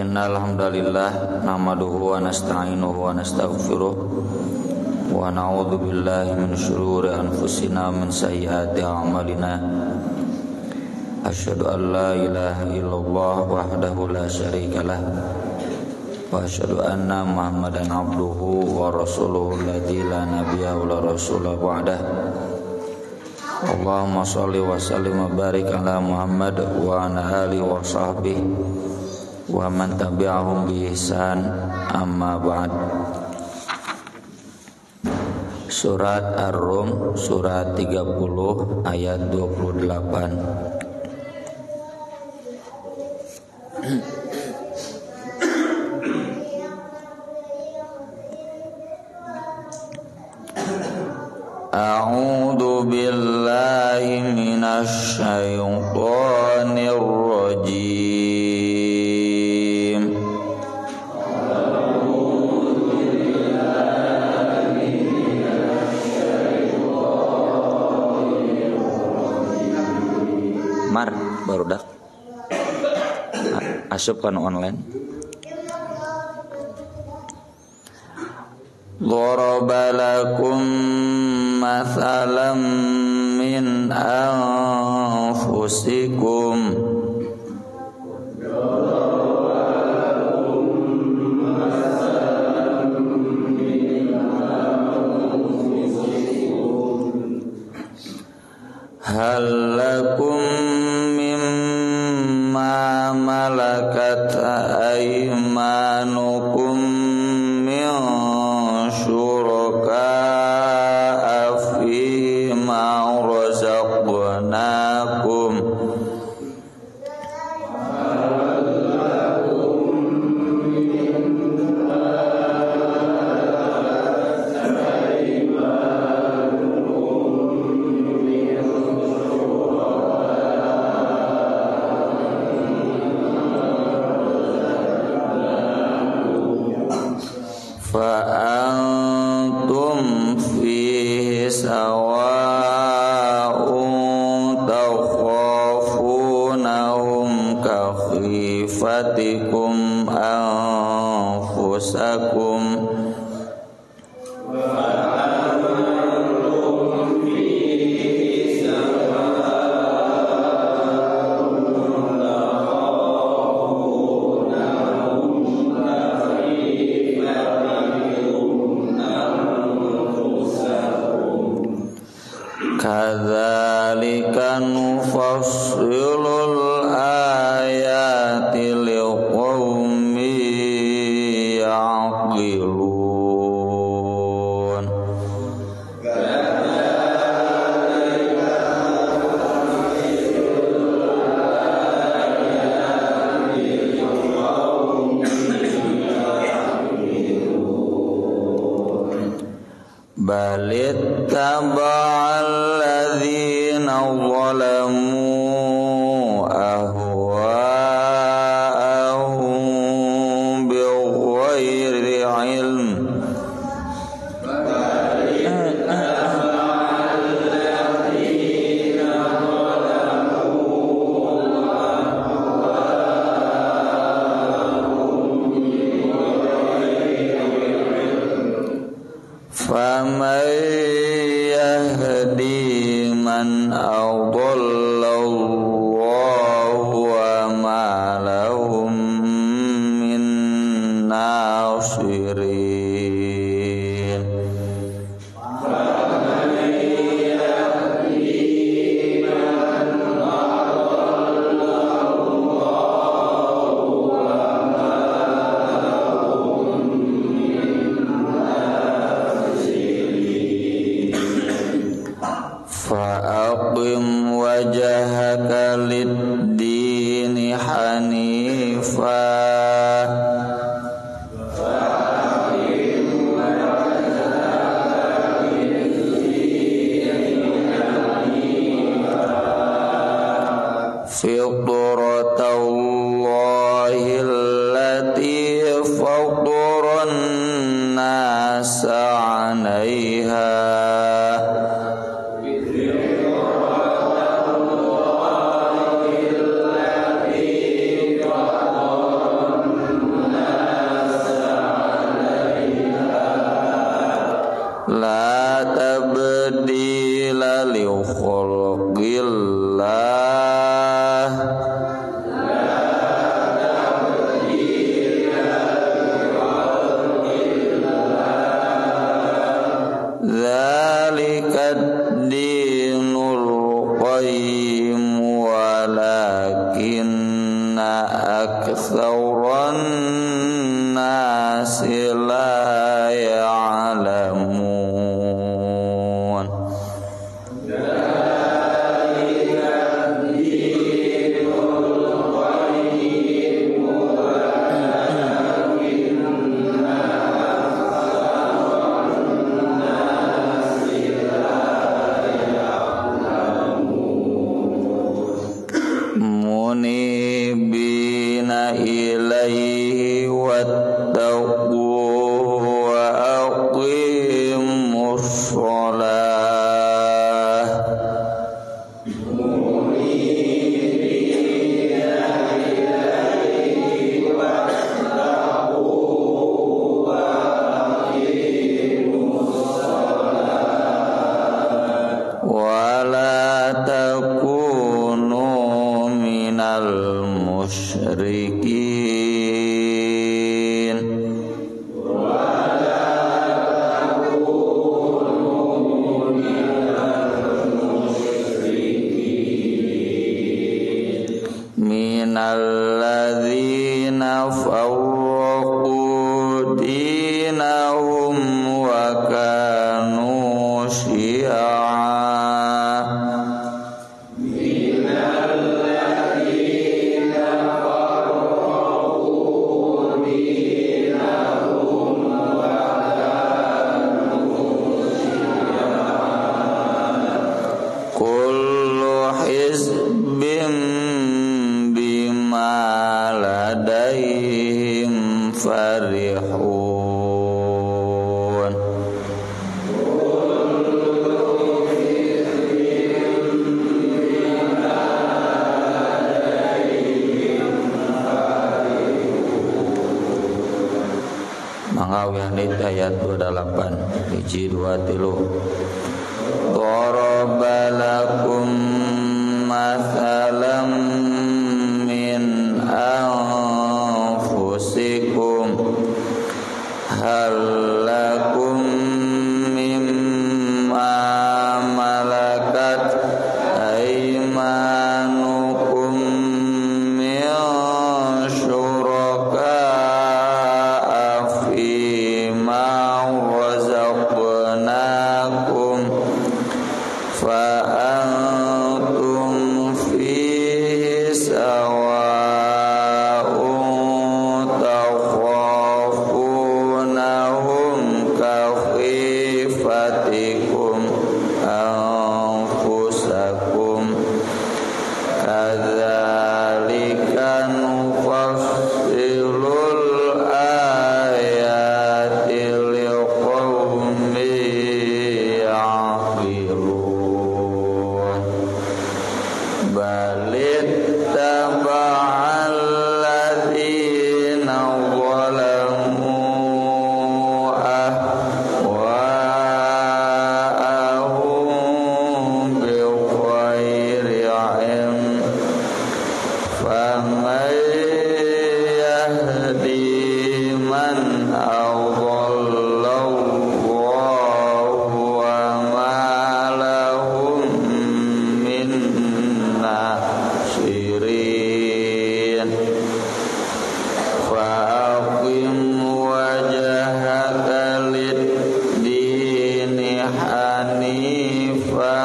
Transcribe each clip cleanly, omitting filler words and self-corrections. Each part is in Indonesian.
Innal hamdalillah nahmaduhu wa nasta'inuhu wa nastaghfiruh wa na'udzu billahi min shururi anfusina min sayyiati a'malina. Asyhadu an la ilaha illallah wahdahu la syarikalah wa asyhadu anna Muhammadan abduhu wa rasuluhu alladzi la nabiyya wa la rasula ba'dah. Allahumma shalli wa sallim wa barik ala Muhammad wa ala alihi wa sahbihi wa man tabi'ahum bi ihsan, amma ba'd. Surat Ar-Rum surat 30 ayat 28. A'udzu billahi minasy syaithanir rajim. Mar barudak asup kan online. Daraba lakum mathalan min anfusikum hal lakum mimma malakat aymanukum min syuraka'a fi ma razaqnakum fa'antum fihi sawa'un takhafunahum kakhifatikum anfusakum kadzalika nufassilul ayati liqaumin ya'qilun. Balit taba'alladzina zalamu ahwa'ahum bighairi ilm faman yahdi man adallallahu wa ma lahum min nasirin. Fa'aqim wajhaka lid-dini hanifan fitratallahi allati fataran nasa 'alaiha La tabdila li khalqillah. Dzalikad dinul qayyim walakinna aktsaran nasi la ya'lamun. Munibina ilaihi wattaqu wa aqimus shalah. Wala takunu minal musyrikin. Minal ladzina farraqu dinahum wa kanu syi'a. Kullu hizbin bima ladaihim farihun. Mangawih ayat 28 hiji 2 3. Daraba lakum mathalam min anfusikum hal lakum mimma malakat aymanukum min syuraka'a fima razaqnakum fa antum fihi sawa'un takhafunahum kakhifatikum anfusakum kadzalika nufassilul ayati liqaumin ya'qilun. Balittaba'al ladzina zalamu ahwa'ahum bighairi 'ilm faman yahdi man adallallahu wa ma lahum min nasirin. Faqim wajhaka lid-dini hanifa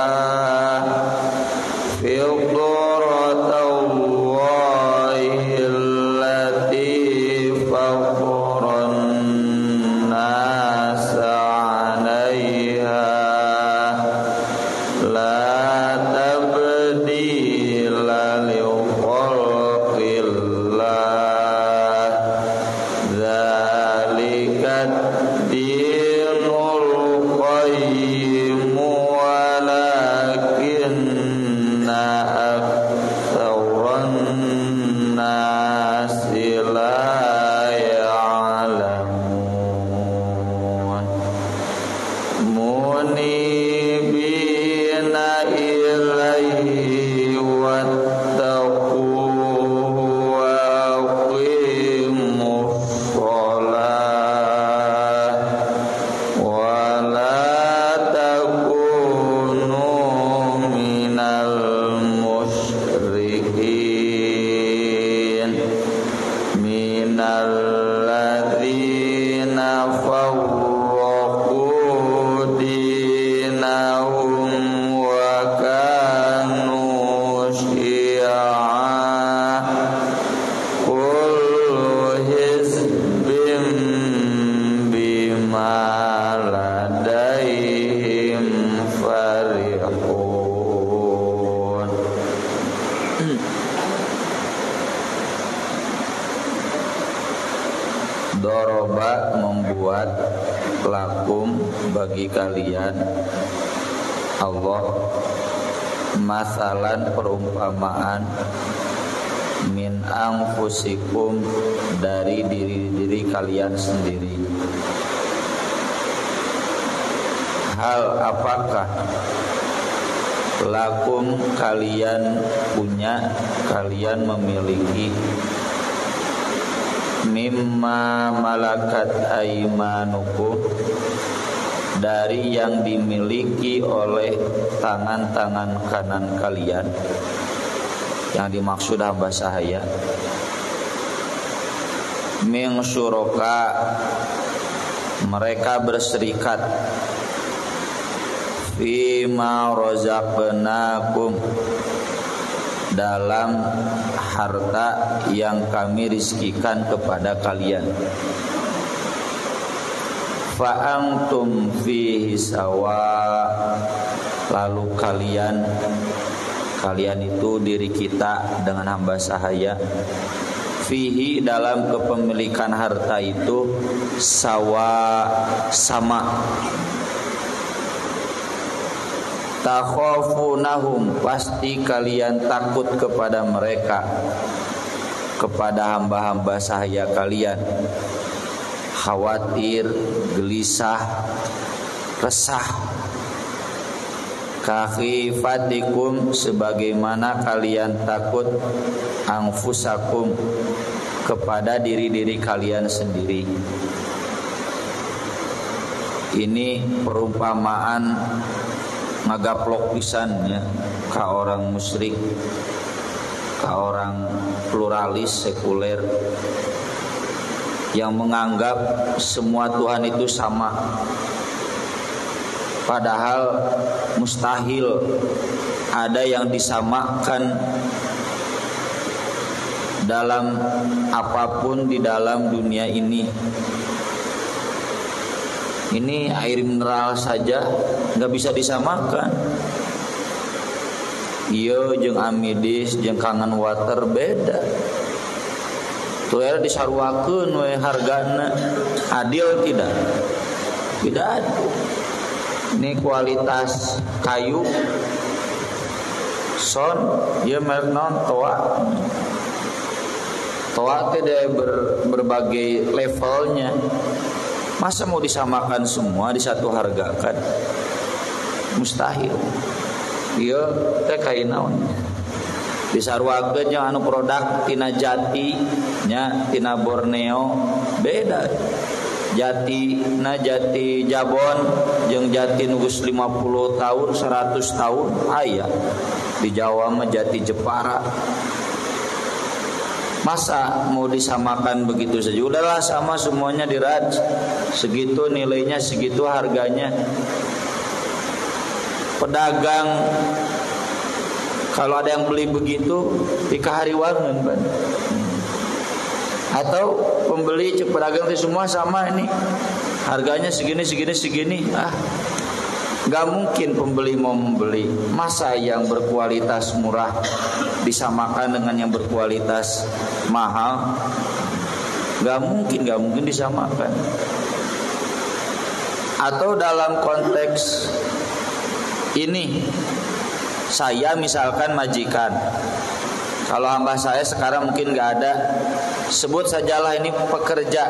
fitratallahi allati fataran nasa 'alaiha la tabdila li khalqillah. Dzalikad dinul qayyim walakinna aktsaran nasi la ya'lamun. innalladzina farraqu dinahum wa kanu syi'a kullu hizbin bima ladaihim farihun. Doroba membuat lakum bagi kalian Allah masalan perumpamaan min anfusikum dari diri kalian sendiri. Hal apakah lakum kalian punya, kalian memiliki mimma malakat aimanukum dari yang dimiliki oleh tangan-tangan kanan kalian. Yang dimaksud hamba sahaya min syuraka, mereka berserikat fima razaqnakum, dalam harta yang kami rizkikan kepada kalian. Fa antum fihi sawa, lalu kalian itu diri kita dengan hamba sahaya fihi, dalam kepemilikan harta itu sawa, sama. Takhafunahum, pasti kalian takut kepada mereka, kepada hamba-hamba sahaya kalian. Khawatir, gelisah, resah. Kakhifatikum, sebagaimana kalian takut anfusakum, kepada diri-diri kalian sendiri. Ini perumpamaan ngagaplok pisannya ka orang musyrik, ka orang pluralis sekuler yang menganggap semua Tuhan itu sama. Padahal mustahil ada yang disamakan dalam apapun di dalam dunia ini. Ini air mineral saja nggak bisa disamakan. Iya jeung amidis jeung kangen water beda. Tuh era disarwakeun we hargana, adil tidak? Tidak adil. Ini kualitas kayu son, ya merek non toa. Toa teh berbagai levelnya. Masa mau disamakan semua, disatu hargakan? Mustahil. Iya teh kain naon? Disarwakeun jeung anu produk tina Jati nya, tina Borneo beda. Jati Jabon jeung Jati nugus 50 tahun 100 tahun aya. Di Jawa mah Jati Jepara. Masa mau disamakan begitu saja? Udahlah sama semuanya diraj. Segitu nilainya, segitu harganya. Pedagang kalau ada yang beli begitu dikahariwangeun ban. Atau pembeli pedagang itu semua sama ini. Harganya segini. Gak mungkin pembeli mau membeli. Masa yang berkualitas murah disamakan dengan yang berkualitas mahal? Gak mungkin disamakan. Atau dalam konteks ini, saya misalkan majikan. Kalau hamba saya sekarang mungkin gak ada, sebut sajalah ini pekerja.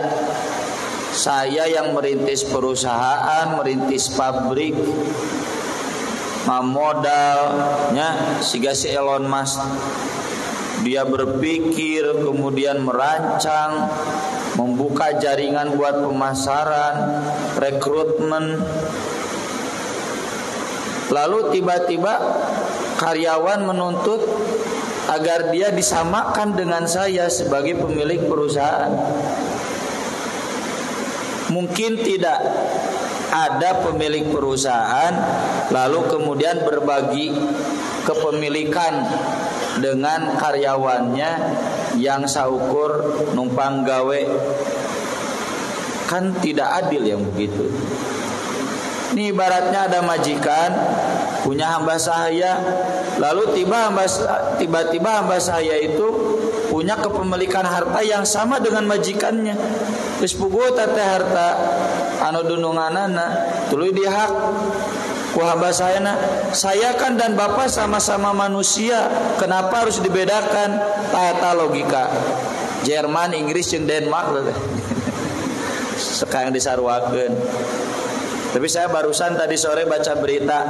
Saya yang merintis perusahaan, merintis pabrik, modalnya siga si Elon Musk. Dia berpikir, kemudian merancang, membuka jaringan buat pemasaran, rekrutmen. Lalu tiba-tiba karyawan menuntut agar dia disamakan dengan saya sebagai pemilik perusahaan. Mungkin tidak ada pemilik perusahaan lalu kemudian berbagi kepemilikan dengan karyawannya yang saukur numpang gawe. Kan tidak adil yang begitu. Ini ibaratnya ada majikan punya hamba sahaya, lalu tiba-tiba hamba sahaya itu punya kepemilikan harta yang sama dengan majikannya. Geus puguh teh harta anu dununganana tuluy dihak ku hamba sayana. Saya kan dan bapak sama-sama manusia, kenapa harus dibedakan? Tata logika Jerman, Inggris jeung Denmark sekarang disarwakeun. Tapi saya barusan tadi sore baca berita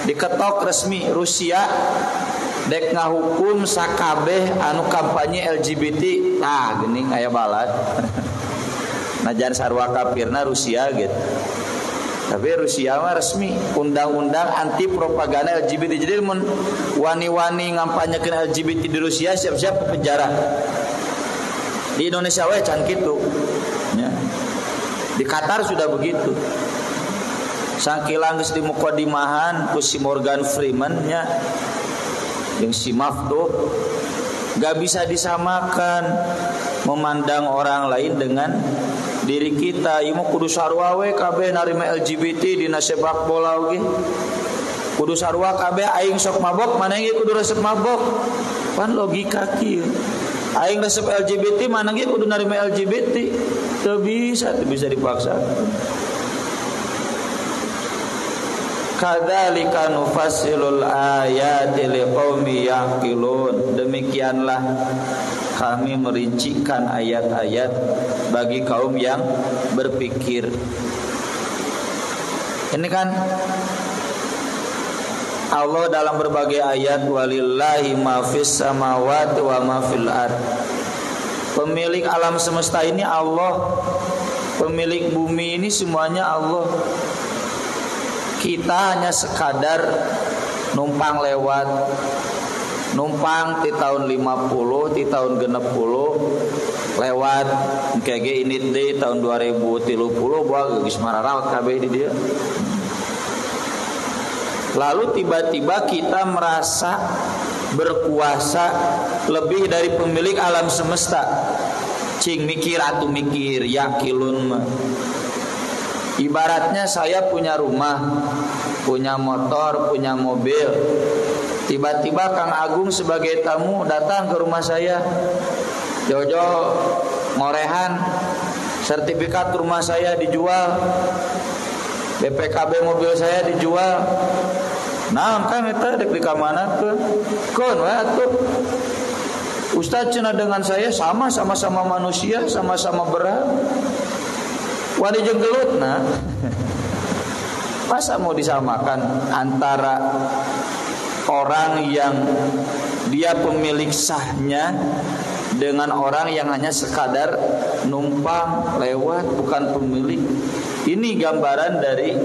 diketok resmi Rusia dek ngahukum sakabeh anu kampanye LGBT. Nah geuning aya balad. Najan sarua kafirna Rusia gitu. Tapi Rusia mah resmi undang-undang anti propaganda LGBT. Jadi mun wani-wani ngampanyekeun LGBT di Rusia siap-siap ke penjara. Di Indonesia we can kitu. Ya. Di Qatar sudah begitu. Sangkilang geus dimukodimahan ku si Morgan Freeman nya jeung si Maftuh, gak bisa disamakan memandang orang lain dengan diri kita. Ieu mah kudu sarua we kabeh narima LGBT dina sepak bola oge. Kudu sarua kabeh aing sok mabok, mana ge kudu resep mabok. Pan logika kieu. Aing resep LGBT, mana ge kudu narima LGBT. Teu bisa dipaksa. Kadzalika nufassilul ayati liqaumi yaqilun. Demikianlah kami merincikan ayat-ayat bagi kaum yang berpikir. Ini kan Allah dalam berbagai ayat walillahi ma fis samawati wa ma fil ard. Pemilik alam semesta ini Allah. Pemilik bumi ini semuanya Allah. Kita hanya sekadar numpang lewat, numpang di tahun 50, di tahun 60 lewat kayak ini di tahun 2030 bawa geus mararawat kabeh di dia. Lalu tiba-tiba kita merasa berkuasa lebih dari pemilik alam semesta. Cing mikir atuh mikir yakilun mah. Ibaratnya saya punya rumah, punya motor, punya mobil. Tiba-tiba Kang Agung sebagai tamu datang ke rumah saya. Jojo ngorehan, sertifikat rumah saya dijual, BPKB mobil saya dijual. Nah, kan eta dek di kamana ke? Kon we atuh. Ustaz cenah dengan saya sama-sama manusia, sama-sama berat. Wani jeung gelutna. Masa mau disamakan antara orang yang dia pemilik sahnya dengan orang yang hanya sekadar numpang lewat bukan pemilik? Ini gambaran dari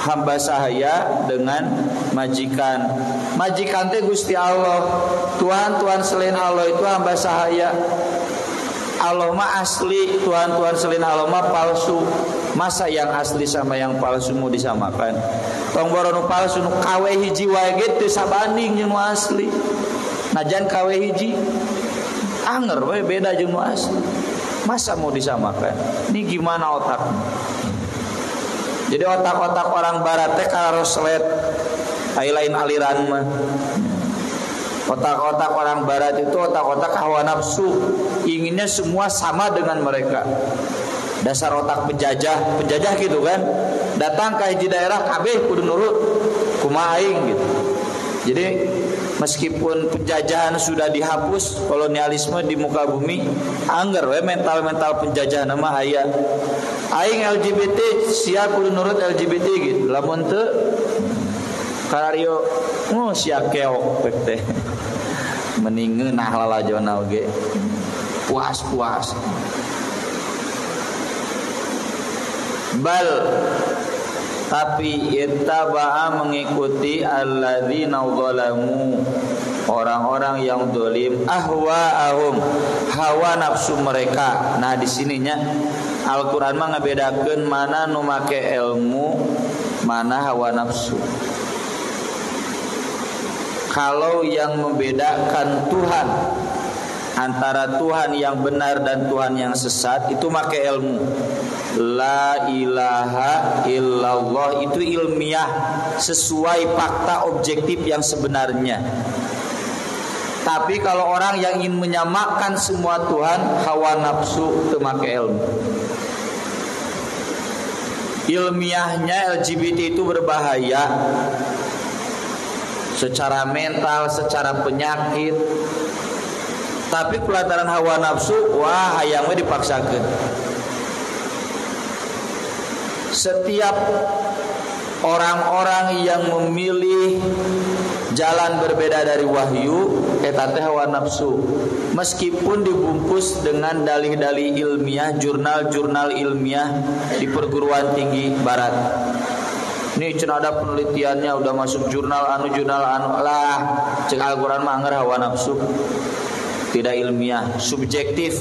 hamba sahaya dengan majikan. Majikan teh Gusti Allah. Tuhan selain Allah itu hamba sahaya. Allah mah asli, Tuhan selain Allah mah palsu. Masa yang asli sama yang palsu mau disamakan? Tong boro nu palsu nu kawe hiji wae ge teu sabanding jeung nu asli. Najan kawe hiji anger we beda jeung nu asli. Masa mau disamakan? Ini gimana otaknya? Jadi otak-otak orang barat teh karoslet lain aliran mah. Otak-otak orang barat itu otak-otak hawa nafsu, inginnya semua sama dengan mereka. Dasar otak penjajah gitu kan. Datang ke hiji daerah kabeh kudu nurut kumaha aing gitu. Jadi meskipun penjajahan sudah dihapus, kolonialisme di muka bumi, angger we mental penjajahan mah aya. Aing LGBT sia kudu nurut LGBT gitu. Lamun teu karario sia keok teh. Mendingan nah lalajona oge. Puas. Bal tapi ittaba'a mengikuti alladzina zalamu orang-orang yang zalim ahwaahum, hawa nafsu mereka. Nah di sininya Al-Qur'an mah ngabedakeun mana nu make ilmu, mana hawa nafsu. Kalau yang membedakan Tuhan antara Tuhan yang benar dan Tuhan yang sesat itu make ilmu. La ilaha illallah itu ilmiah, sesuai fakta objektif yang sebenarnya. Tapi kalau orang yang ingin menyamakan semua Tuhan, hawa nafsu itu make ilmu. Ilmiahnya LGBT itu berbahaya secara mental, secara penyakit. Tapi pelataran hawa nafsu, wah hayangnya dipaksakan. Setiap orang-orang yang memilih jalan berbeda dari wahyu, eta teh hawa nafsu. Meskipun dibungkus dengan dalih-dalih ilmiah, jurnal-jurnal ilmiah di perguruan tinggi barat. Ini cenah ada penelitiannya udah masuk jurnal anu lah. Cek Al-Qur'an mah anggar hawa nafsu. Tidak ilmiah, subjektif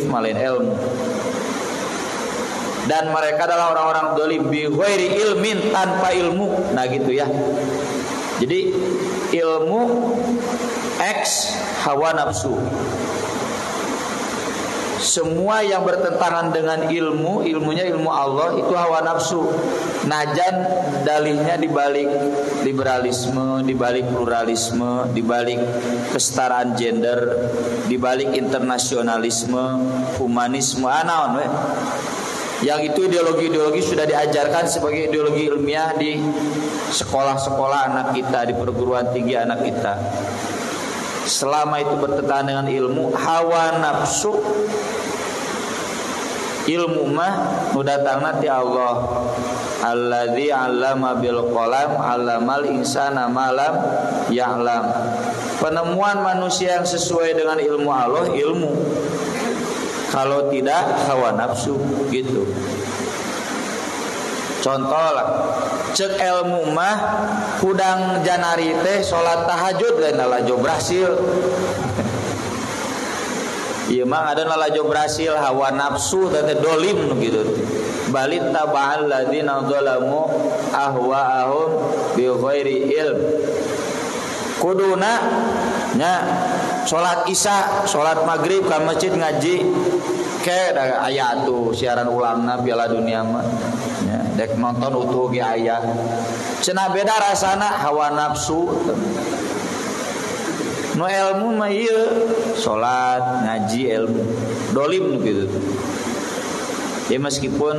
malain ilmu. Dan mereka adalah orang-orang zalim bi ghairi ilmin, tanpa ilmu. Nah gitu ya. Jadi ilmu X hawa nafsu. Semua yang bertentangan dengan ilmu, ilmunya ilmu Allah itu hawa nafsu. Najan dalihnya dibalik liberalisme, dibalik pluralisme, dibalik kesetaraan gender, dibalik internasionalisme, humanisme, anaon we. Yang itu ideologi-ideologi sudah diajarkan sebagai ideologi ilmiah di sekolah-sekolah anak kita, di perguruan tinggi anak kita. Selama itu bertentangan dengan ilmu, hawa nafsu. Ilmu mah nu datangna ti Allah. Allazi 'allama bil qalam 'allamal insana ma lam ya'lam. Penemuan manusia yang sesuai dengan ilmu Allah, ilmu. Kalau tidak hawa nafsu gitu. Contoh lah, cek ilmu mah hudang janari teh salat tahajud lain lalajo berhasil. Ieu mah ada lalajo berhasil hawa nafsu teh dolim gitu. Balit taba'al ladzina zalamu ahwa'ahum bi ghairi ilm. Kuduna nya salat isya, salat maghrib ka masjid ngaji ke aya atuh siaran ulangna Piala Dunia mah. Dek nonton utuh ge aya. Cenah beda rasana hawa nafsu. Nu ilmu mah ieu salat, ngaji ilmu. Dolim gitu. Ya meskipun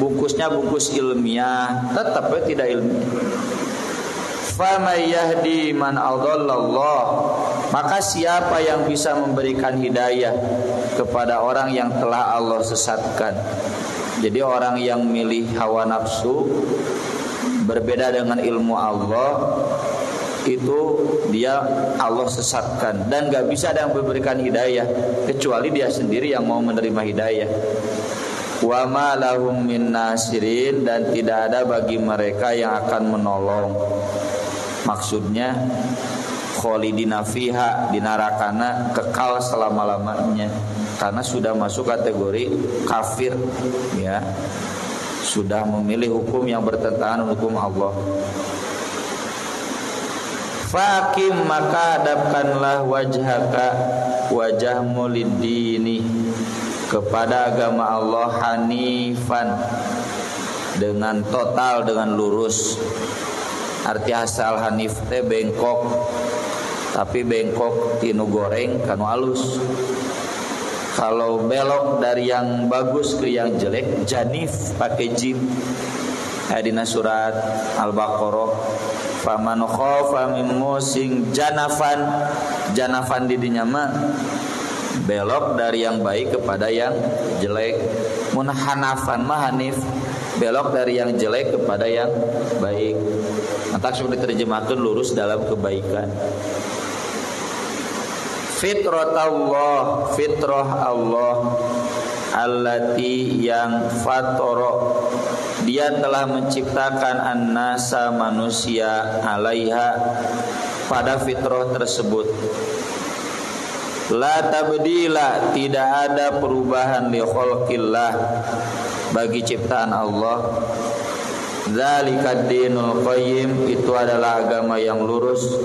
bungkusnya bungkus ilmiah, tetap tidak ilmiah. Fa may yahdi man adallallah. Maka siapa yang bisa memberikan hidayah kepada orang yang telah Allah sesatkan. Jadi orang yang milih hawa nafsu berbeda dengan ilmu Allah, itu dia Allah sesatkan. Dan gak bisa ada yang memberikan hidayah kecuali dia sendiri yang mau menerima hidayah. Wa ma lahum min nasirin, dan tidak ada bagi mereka yang akan menolong. Maksudnya kholidina fiha, di narakana kekal selama-lamanya, karena sudah masuk kategori kafir ya, sudah memilih hukum yang bertentangan hukum Allah. Faqim, maka hadapkanlah wajhaka, wajahmu lid-dini, kepada agama Allah, hanifan, dengan total, dengan lurus. Arti asal hanif teh bengkok, tapi bengkok tinu goreng kanu alus. Kalau belok dari yang bagus ke yang jelek, janif pakai jim. Hadina surat Al-Baqarah, faman khafa min musin janafan, janafan di dinya mah belok dari yang baik kepada yang jelek. Mun hanafan mah hanif, belok dari yang jelek kepada yang baik. Nanti sudah diterjemahkan lurus dalam kebaikan. Fitratullah, fitrah Allah, allati yang fatoro, dia telah menciptakan an-nasa manusia, alaiha, pada fitrah tersebut. La tabdila, tidak ada perubahan li khalqillah, bagi ciptaan Allah. Dzalikad dinul qayyim, itu adalah agama yang lurus.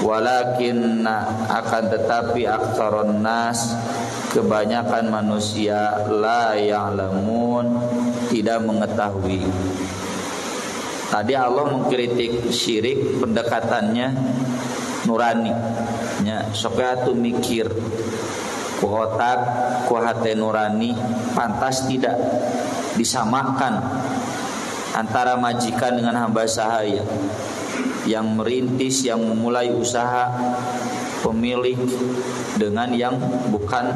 Walakinna, akan tetapi aktsarun nas, kebanyakan manusia, la ya'lamun, tidak mengetahui. Tadi Allah mengkritik syirik, pendekatannya nurani. Nya sok atuh mikir ku otak, ku hate nurani, pantas tidak disamakan antara majikan dengan hamba sahaya, yang merintis, yang memulai usaha, pemilik dengan yang bukan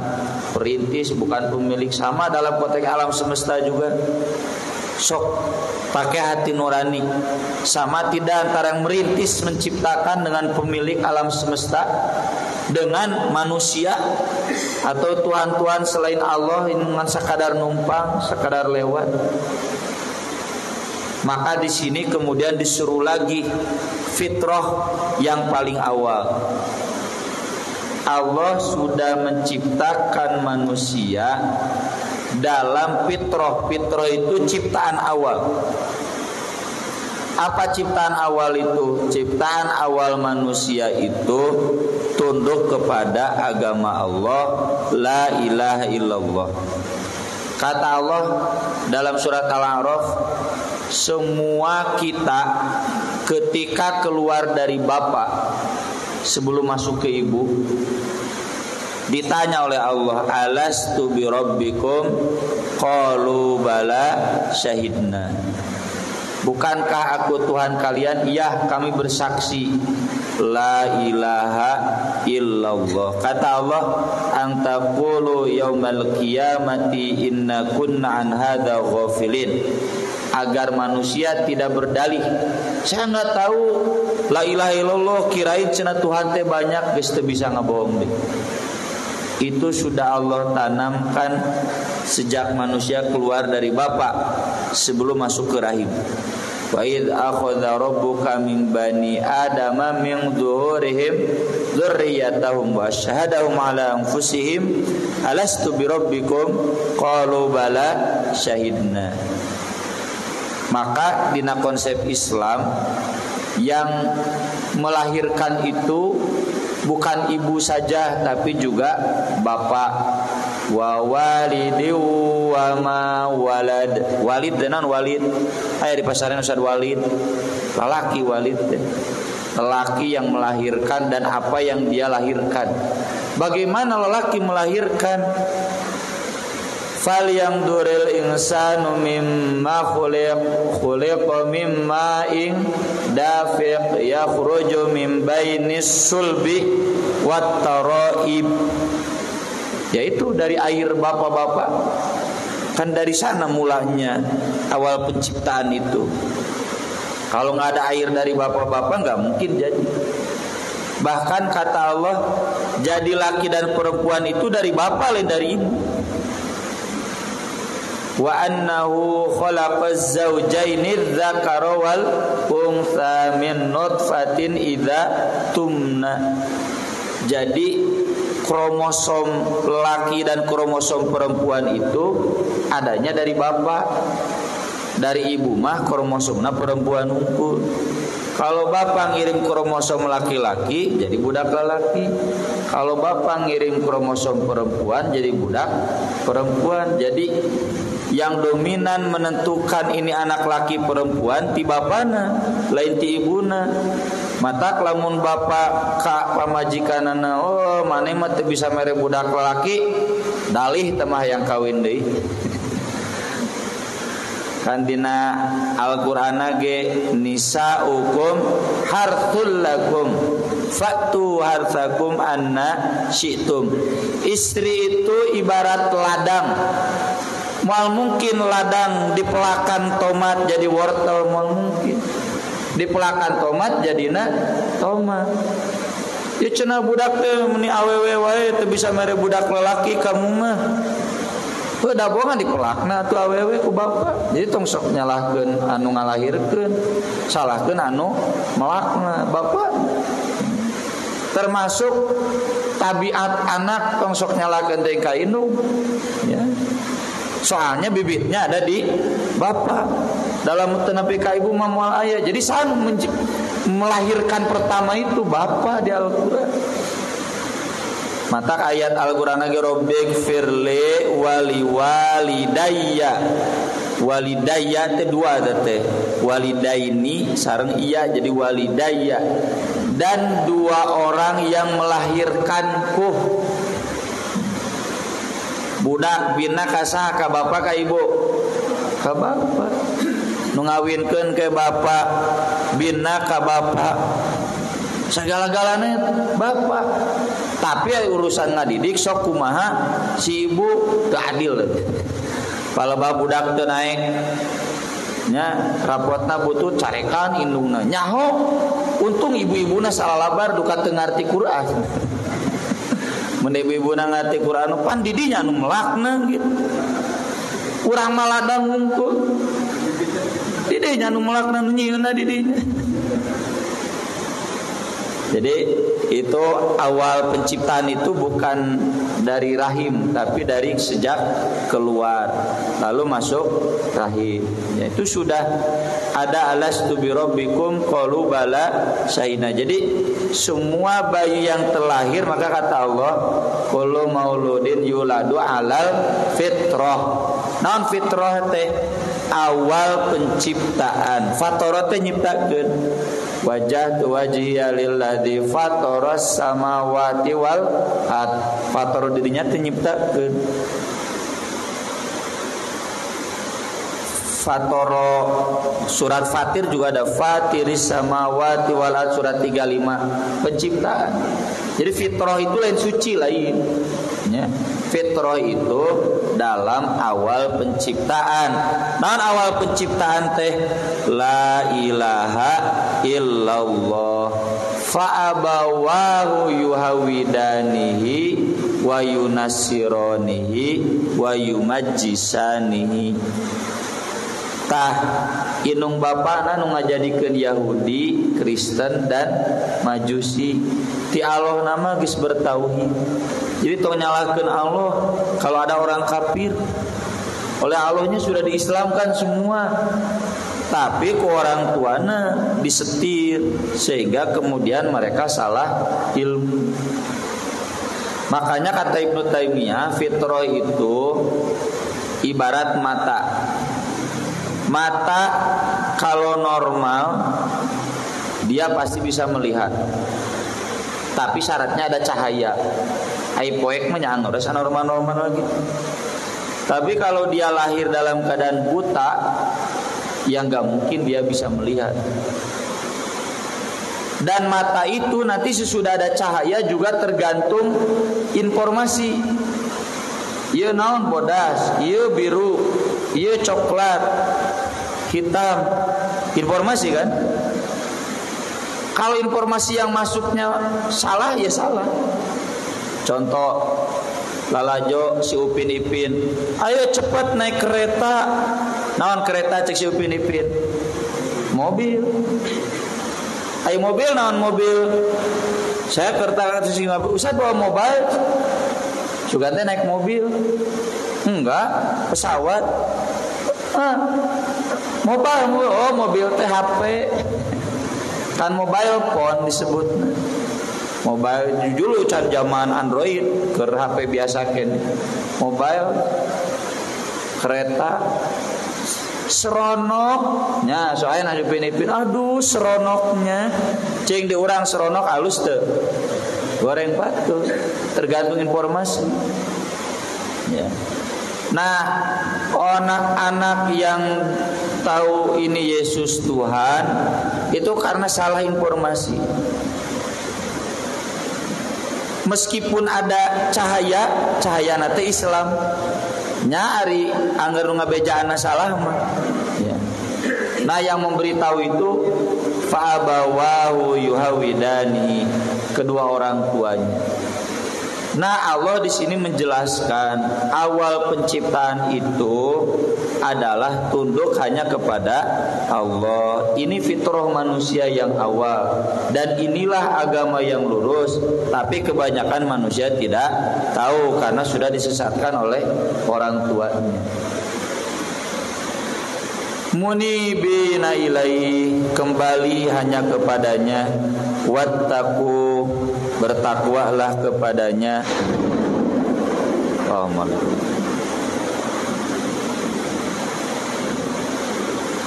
perintis, bukan pemilik. Sama dalam konteks alam semesta juga. Sok pakai hati nurani. Sama tidak antara yang merintis, menciptakan dengan pemilik alam semesta, dengan manusia atau tuhan-tuhan selain Allah dengan sekadar numpang, sekadar lewat. Maka di sini kemudian disuruh lagi fitrah yang paling awal. Allah sudah menciptakan manusia dalam fitrah. Fitrah itu ciptaan awal. Apa ciptaan awal itu? Ciptaan awal manusia itu tunduk kepada agama Allah, la ilaha illallah. Kata Allah dalam surat Al-A'raf, semua kita ketika keluar dari bapak sebelum masuk ke ibu, ditanya oleh Allah, alastu bi rabbikum, qalu bala syahidna. Bukankah aku Tuhan kalian? Ya, kami bersaksi. La ilaha illallah. Kata Allah, antaqulu yaumal qiyamati inna kunna an hadza ghafilin. Agar manusia tidak berdalih, saya nggak tahu la ilaha illallah, kirain cenah Tuhan teh banyak, geus teu bisa ngabohong deh. Itu sudah Allah tanamkan sejak manusia keluar dari bapak sebelum masuk ke rahim. Wa id akhadha rabbuka min bani adama min dhuhurihim dzurriyyatahum wa asyhadahum ala anfusihim alastu bi rabbikum qalu bala syahidna. Maka dina konsep Islam, yang melahirkan itu bukan ibu saja tapi juga bapak. Wa walidi wa ma walad. Walid dengan walid. Aya di pasaran Ustaz Walid. Lelaki walid. Lelaki yang melahirkan dan apa yang dia lahirkan. Bagaimana lelaki melahirkan? Fal yang duril insanu mimma khuliqa mimma ing dafiq yakhruju min bainis sulbi wat taraib. Yaitu dari air bapak-bapak. Kan dari sana mulanya awal penciptaan itu. Kalau nggak ada air dari bapak-bapak nggak mungkin jadi. Bahkan kata Allah, jadi laki dan perempuan itu dari bapak lain dari ibu. Wa annahu khalaqaz zawjaini dzakara wal untha min nutfatin idza tumna. Jadi kromosom laki dan kromosom perempuan itu adanya dari bapak. Dari ibu mah kromosomna perempuan unggul. Kalau bapak ngirim kromosom laki-laki jadi budak lelaki. Kalau bapak ngirim kromosom perempuan jadi budak perempuan. Jadi yang dominan menentukan ini anak laki perempuan ti bapana, lain ti ibuna. Mata lamun bapak ka pamajikanana, oh maneh mah teu bisa mere budak lelaki, dalih temah yang kawin deui. Kan dina Al-Qur'an ge nisaukum harthul lakum fatu harthakum anna syi'tum. Istri itu ibarat ladang. Mal mungkin ladang dipelakan tomat jadi wortel, mal mungkin dipelakan tomat jadina tomat. Ya cenah budak teh meni awewe wae teu bisa mere budak lelaki kamu mah. Heuh da bohongan dipelakna atuh awewe ku bapak. Jadi tong sok nyalahkeun anu ngalahirkeun, salahkeun anu melakna bapak. Termasuk tabiat anak tong sok nyalakeun teh ka indung ya. Soalnya bibitnya ada di bapak. Dalam tenapi ka ibu mah moal aya. Jadi san melahirkan pertama itu bapak di Al-Qur'an. Mata ayat Al-Qur'an lagi Rabbik firli wali walidayya. Walidayya teh dua teh. Walidaini sareng iya jadi walidayya. Dan dua orang yang melahirkanku. Budak bina kasah ka bapak ka ibu? Ka bapak. Nu ngawinkeun ke bapak, bina ka bapak. Segala-galanya bapak. Tapi urusan ngadidik sok kumaha si ibu teu adil. Palaha budak teu naik nya rapotna butut carekan indungna nyaho. Untung ibu-ibuna salah labar duka teu ngarti Quran. Mun ibu-ibuna ngarti Quran pan didinya anu melakna gitu. Urang maladang ngungkul. Didinya anu melakna nu nyieunna didinya. Jadi itu awal penciptaan itu bukan dari rahim tapi dari sejak keluar lalu masuk rahim. Ya, itu sudah ada alastu birabbikum qalu bala syahidna. Jadi semua bayi yang terlahir maka kata Allah kullu mauludin yuladu alal fitrah. Naon fitrah teh? Awal penciptaan. Fatorah teh nyiptakeun. Wajjahtu wajhiya lilladzi fataras samawati wal ard. Fator dirinya teh nyiptakeun. Fatoro surat Fatir juga ada Fatiris samawati wal ard surat 35 penciptaan. Jadi fitrah itu lain suci lain ya. Fitrah itu dalam awal penciptaan. Naon awal penciptaan teh? La ilaha illallah. Fa abawahu yuhawidanihi wa yunassiranihi wa yumajjisanihi. Tah inung bapana nu ngajadikeun Yahudi, Kristen dan Majusi. Ti Allah nama geus bertauhid. Jadi tong nyalahkeun Allah kalau ada orang kafir. Oleh Allahnya sudah diislamkan semua. Tapi ke orang tuana disetir sehingga kemudian mereka salah ilmu. Makanya kata Ibnu Taimiyah, fitrah itu ibarat mata. Mata kalau normal dia pasti bisa melihat. Tapi syaratnya ada cahaya. Ai poek mah nyang udah normal-normal lagi. Tapi kalau dia lahir dalam keadaan buta, yang gak mungkin dia bisa melihat. Dan mata itu nanti sesudah ada cahaya juga tergantung informasi. Ieu naon bodas, ieu biru, ieu coklat, hitam. Informasi kan? Kalau informasi yang masuknya salah ya salah. Contoh lalajo si Upin Ipin, ayo cepat naik kereta. Naon kereta cek si Upin Ipin? Mobil. Ayo mobil naon mobil? Saya kereta si mobil. Ustaz bawa mobil. Sugante naik mobil. Enggak, pesawat. Mobil teh HP. Kan mobile phone disebut. Mobile dulu can zaman Android ke HP biasa kan. Mobile kereta seronoknya soalnya naju pinipin aduh seronoknya cing di urang seronok halus teu goreng batu tergantung informasi ya. Nah anak-anak yang tahu ini Yesus Tuhan itu karena salah informasi. Meskipun ada cahaya nate Islam nyari anggar nu ngabejaana salah mah ya. Nah yang memberitahu itu fa abawahu yuhawidani, kedua orang tuanya. Nah, Allah di sini menjelaskan awal penciptaan itu adalah tunduk hanya kepada Allah. Ini fitrah manusia yang awal, dan inilah agama yang lurus. Tapi kebanyakan manusia tidak tahu karena sudah disesatkan oleh orang tuanya. Munibina ilaihi, kembali hanya kepadanya. Wattaqu, bertakwalah kepadanya.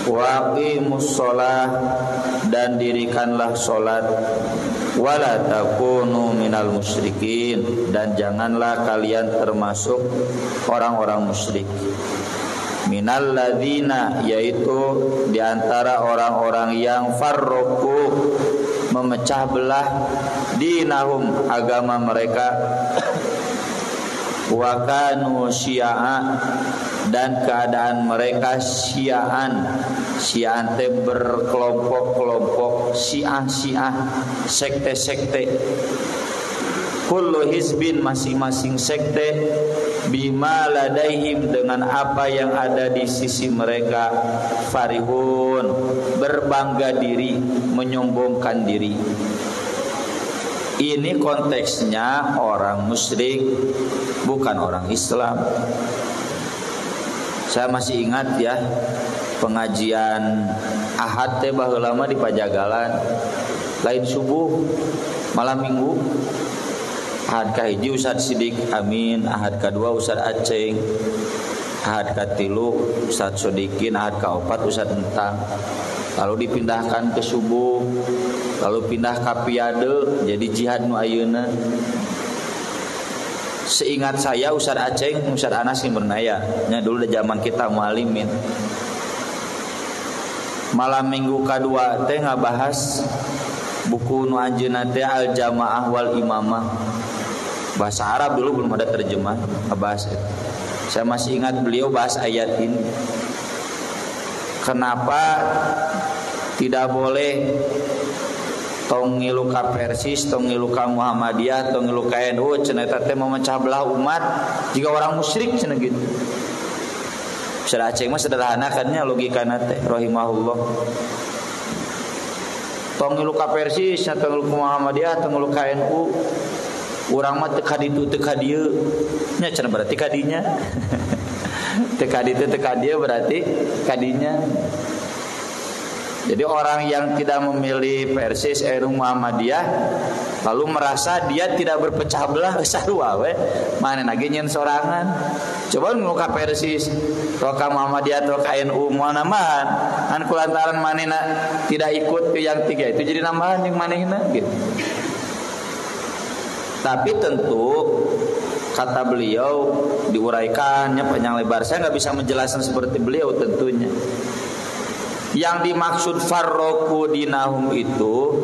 Waqimus shalah, dan dirikanlah salat. Wala takunu minal musyrikin, dan janganlah kalian termasuk orang-orang musyrik. Minal ladzina, yaitu diantara orang-orang yang farroku, memecah belah, dinahum, agama mereka, wa kanu syi'a, dan keadaan mereka syi'an. Syi'an teh berkelompok-kelompok, syiah sekte-sekte. Kullu hizbin, masing-masing sekte, bima ladaihim, dengan apa yang ada di sisi mereka, farihun, berbangga diri, menyombongkan diri. Ini konteksnya orang musyrik, bukan orang Islam. Saya masih ingat ya, pengajian Ahad teh baheula mah di Pajagalan, lain subuh, malam minggu. Ahad kahiji Ustaz Sidik Amin, Ahad kedua Ustaz Aceng, Ahad katilu Ustaz Sodikin, Ahad kaopat Ustaz Entang. Lalu dipindahkan ke subuh, lalu pindah ke piade, jadi jihad nu ayeuna. Seingat saya Ustaz Aceng, Ustaz Anas yang bernaya, nya dulu di zaman kita mualimin. Malam minggu kedua teh ngabahas buku nu anjeunna teh Al Jamaah wal Imamah. Bahasa Arab dulu belum ada terjemah, ngebahas itu. Saya masih ingat beliau bahas ayat ini. Kenapa tidak boleh tong ngilu ka Persis, tong ngilu ka Muhammadiyah, tong ngilu ka NU, cenah eta teh memecah belah umat jika orang musyrik cenah gitu. Ustaz Aceng mah sederhana kannya logikana teh rahimahullah. Tong ngilu ka Persis, tong ngilu ka Muhammadiyah, tong ngilu ka NU, urang mah teu kaditu teu kadieu nya cenah berarti kadinya. Teu kaditu teu kadieu berarti kadinya. Jadi orang yang tidak memilih Persis, NU, Muhammadiyah lalu merasa dia tidak berpecah belah, sarua we manehna ge nyeun sorangan. Coba nu ka Persis, to ka Muhammadiyah, to ka NU, moal nambahan. Kan kulantaran manehna tidak ikut ke yang tiga itu jadi nambahan yang manehna gitu. Tapi tentu kata beliau diuraikannya panjang lebar. Saya nggak bisa menjelaskan seperti beliau tentunya. Yang dimaksud farroku dinahum itu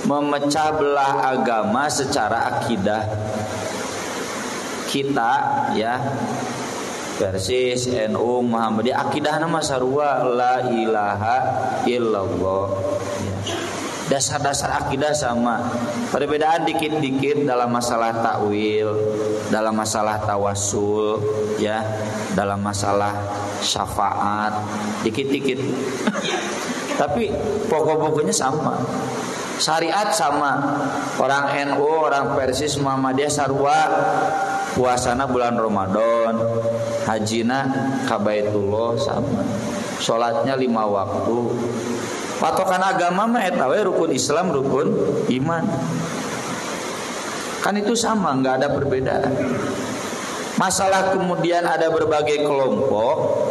memecah belah agama secara akidah. Kita ya Persis, NU, Muhammadiyah, akidahna mah sarua la ilaha illallah. Dasar-dasar akidah sama. Perbedaan dikit-dikit dalam masalah takwil, dalam masalah tawasul, ya, dalam masalah syafaat, dikit-dikit. Tapi pokok-pokoknya sama. Syariat sama. Orang NU, orang Persis, Muhammadiyah sarua puasana bulan Ramadan, hajina ka Baitullah sama. Salatnya 5 waktu. Patokan agama mah eta we rukun Islam, rukun iman. Kan itu sama, enggak ada perbedaan. Masalah kemudian ada berbagai kelompok.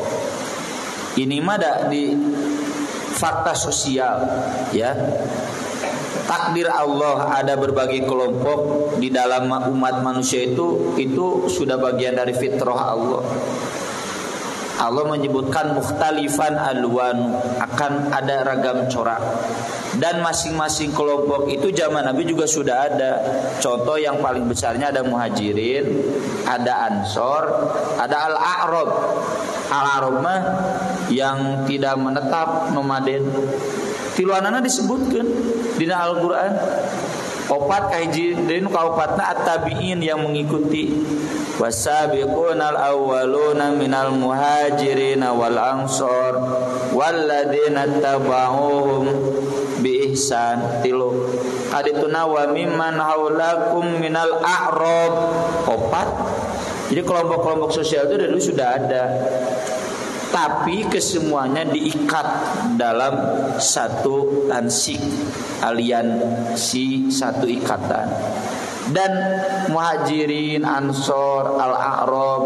Ini mah ada di fakta sosial, ya. Takdir Allah ada berbagai kelompok di dalam umat manusia itu sudah bagian dari fitrah Allah. Allah menyebutkan mukhtalifan alwan, akan ada ragam corak. Dan masing-masing kelompok itu zaman Nabi juga sudah ada. Contoh yang paling besarnya ada Muhajirin, ada Ansor, ada Al-A'rab. Al-A'rab mah yang tidak menetap, nomaden. Tiluanana disebutkan di Al-Qur'an. Opat kahiji deui kaopatna at-tabi'in yang mengikuti. Wasabiqunal awwaluna minal muhajirin wal ansor walladzina tabauhum bi ihsan. Tilu adituna wa mimman haulakum minal a'rab. Opat. Jadi kelompok-kelompok sosial itu dari dulu sudah ada. Tapi kesemuanya diikat dalam satu tansik, aliansi, satu ikatan. Dan muhajirin, ansor, al-a'rab,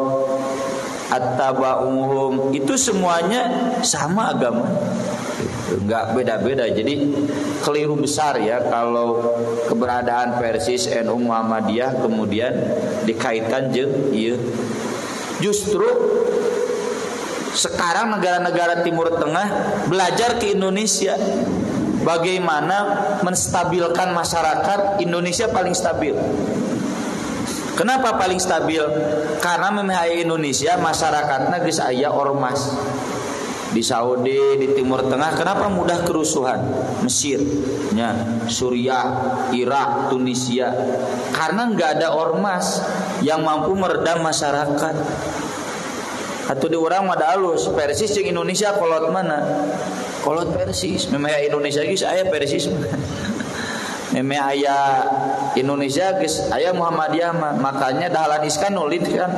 at-taba'uhum, itu semuanya sama agama, enggak beda-beda. Jadi keliru besar ya kalau keberadaan Persis, NU, Muhammadiyah kemudian dikaitkan jeung ieu. Justru sekarang negara-negara Timur Tengah belajar ke Indonesia bagaimana menstabilkan masyarakat. Indonesia paling stabil. Kenapa paling stabil? Karena memang Indonesia masyarakatnya geus aya ormas. Di Saudi, di Timur Tengah kenapa mudah kerusuhan? Mesir, ya, Suriah, Irak, Tunisia. Karena enggak ada ormas yang mampu meredam masyarakat. Atau di orang mah alus Persis jeung Indonesia kolot mana? Kolot Persis. Memang Indonesia geus aya Persis. Memang aya Indonesia geus aya Muhammadiyah mah. Makanya Dahlan Iskan nulis kan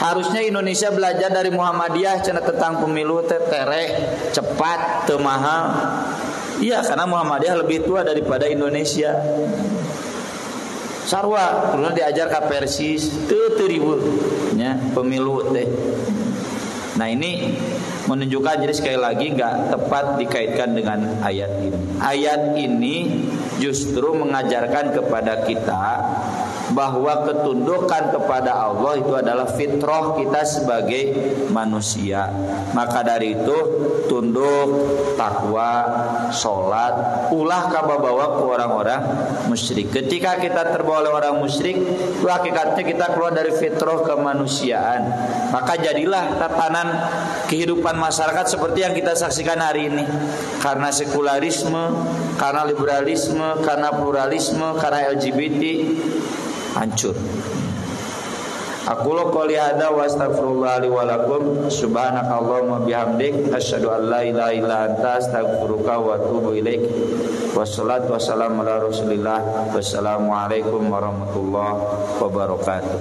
harusnya Indonesia belajar dari Muhammadiyah cenah tentang pemilu teh tereh, cepat, teu mahal. Iya, karena Muhammadiyah lebih tua daripada Indonesia. Sarua kudu diajar ka Persis teu ribut nya pemilu teh. Nah ini menunjukkan, jadi sekali lagi nggak tepat dikaitkan dengan ayat ini. Ayat ini justru mengajarkan kepada kita bahwa ketundukan kepada Allah itu adalah fitrah kita sebagai manusia. Maka dari itu tunduk, takwa, sholat, ulah kababawa ke orang-orang musyrik. Ketika kita terbawa oleh orang musyrik, itu hakikatnya kita keluar dari fitrah kemanusiaan. Maka jadilah tatanan kehidupan masyarakat seperti yang kita saksikan hari ini. Karena sekularisme, karena liberalisme, karena pluralisme, karena LGBT, hancur. Aku qouli hada wa astaghfirullah li wa lakum subhanakallahumma bihamdik asyhadu an la ilaha illa anta astaghfiruka wa atubu ilaik. Wassalatu wassalamu ala Rasulillah. Wassalamualaikum warahmatullahi wabarakatuh.